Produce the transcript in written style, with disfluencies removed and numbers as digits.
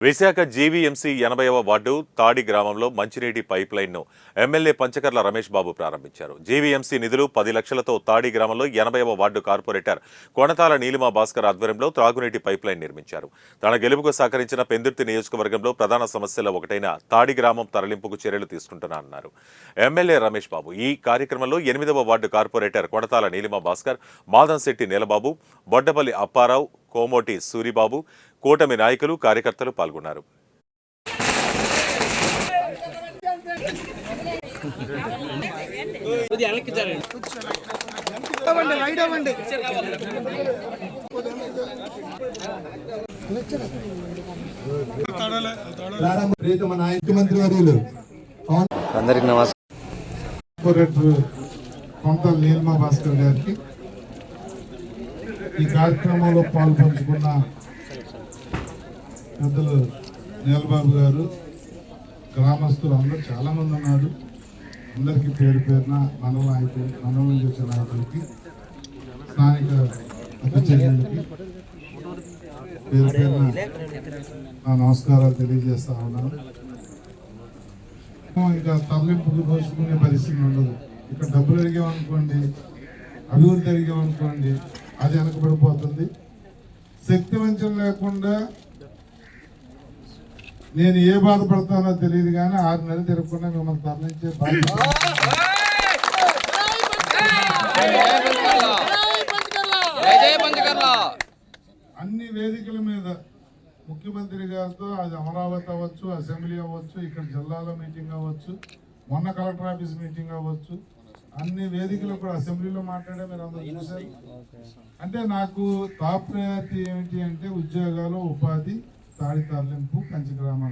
Visakha GVMC 80వ ward తాడి గ్రామంలో మంచినీటి పైప్ లైన్ను ఎమ్మెల్యే పంచకర్ల రమేష్ బాబు ప్రారంభించారు. జీవీఎంసీ నిధులు 10 లక్షలతో తాడి గ్రామంలో 80వ వార్డు కార్పొరేటర్ కొనతాల నీలిమా భాస్కర్ ఆధ్వర్యంలో త్రాగునీటి పైప్ లైన్ నిర్మించారు. తన గెలుపుకు సహకరించిన పెందుర్తి నియోజకవర్గంలో ప్రధాన సమస్యల ఒకటైన తాడి గ్రామం తరలింపుకు చర్యలు తీసుకుంటున్నారన్నారు ఎమ్మెల్యే రమేష్ బాబు. ఈ కార్యక్రమంలో 8వ వార్డు కార్పొరేటర్ కొనతాల నీలిమా భాస్కర్, మాదంశెట్టి నీలబాబు, బొడ్డపల్లి అప్పారావు, కోమోటి సూరిబాబు, కూటమి నాయకులు, కార్యకర్తలు పాల్గొన్నారు. ముఖ్యమంత్రి వర్యులు అందరికి నమస్కారం. కొనతాల నీలిమా భాస్కర్ గారికి, ఈ కార్యక్రమంలో పాల్పంచుకున్న పెద్దలు నీలబాబు గారు, గ్రామస్తులు అందరూ చాలా మంది ఉన్నారు. అందరికీ పేరు పేరున మండల నాయకులు, మండలం నుంచి వచ్చిన నాయకులకి, స్థానిక అతిథులకి పేరు పేరున నా నమస్కారాలు తెలియజేస్తా ఉన్నాను. ఇంకా తరలింపుకు దోచుకునే పరిస్థితి ఉండదు. ఇక్కడ డబ్బులు అడిగామనుకోండి, అభివృద్ధి అడిగామనుకోండి, అది వెనకబడిపోతుంది. శక్తి వంచన లేకుండా నేను ఏ బాధపడతానో తెలియదు, కానీ 6 నెలలు తిరగకుండా మిమ్మల్ని తరలించే అన్ని వేదికల మీద ముఖ్యమంత్రి గారితో, అది అమరావతి అవ్వచ్చు, అసెంబ్లీ అవ్వచ్చు, ఇక్కడ జిల్లాలో మీటింగ్ అవ్వచ్చు, మొన్న కలెక్టర్ ఆఫీస్ మీటింగ్ అవ్వచ్చు, అన్ని వేదికలు కూడా అసెంబ్లీలో మాట్లాడే మీరు అందరూ చూశారు. అంటే నాకు టాప్ ప్రయారిటీ ఏమిటి అంటే ఉద్యోగాలు, ఉపాధి, తాడి తరలింపు, పంచగ్రామాలు.